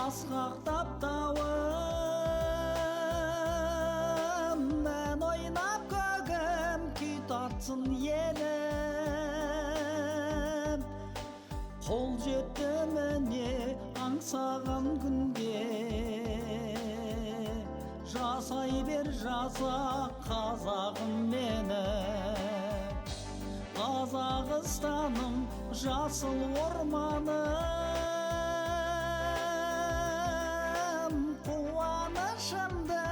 асқақтап тауым, мен ойнап көгім күй тартсын елім. Қол жетті міне аңсаған күнге, жасай бер жаза қазағым менің. Қазақстаным жасыл орманым, қуанышымды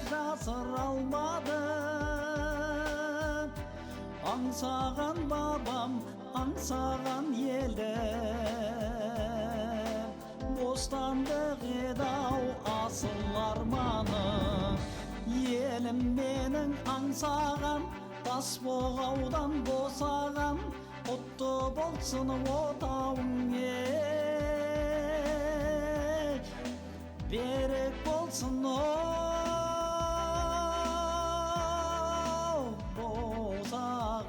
жасыра алмадым. Аңсаған бабам, аңсаған елім, бостандық еді-ау асыл арманым. Елім менің аңсаған, Тасбоғаудан босаған, құтты болсын отауың, берік болсын босаған.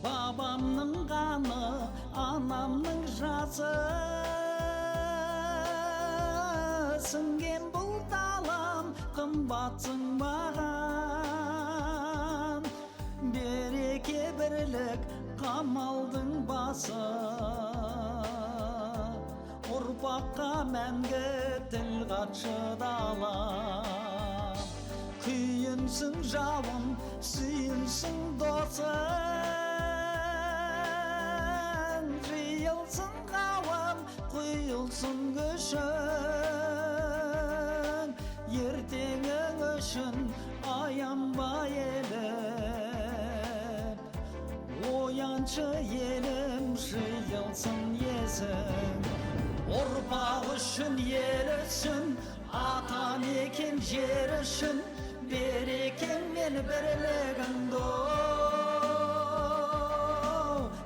Бабамның қаны, анамның жасы, сіңген бұл далам, қымбатсың маған. Береке бірлік қамалдың басы, ұрпаққа мәңгі тіл қатшы далам. Күйінсің жауын, сүйінсің досың, жиылсын қауым, құйылсын күшің. Ертеңің үшін аянба елім, ояншы елім, жиылсын есің. Ұрпақ үшін, ел үшін, ата мекен жер үшін, берекең мен бірлігіңді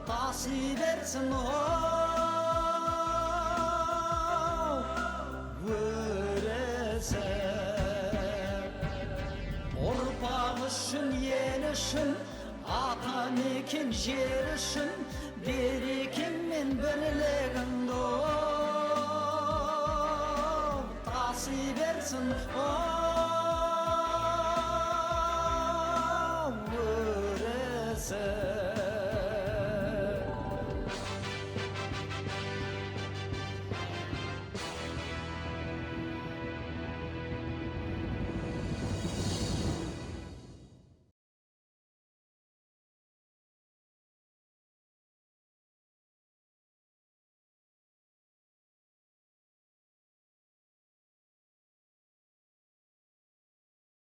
таси берсін өресі. Ұрпақ үшін, ел үшін, ата мекен жер үшін, берекең мен бірлігіңді таси берсін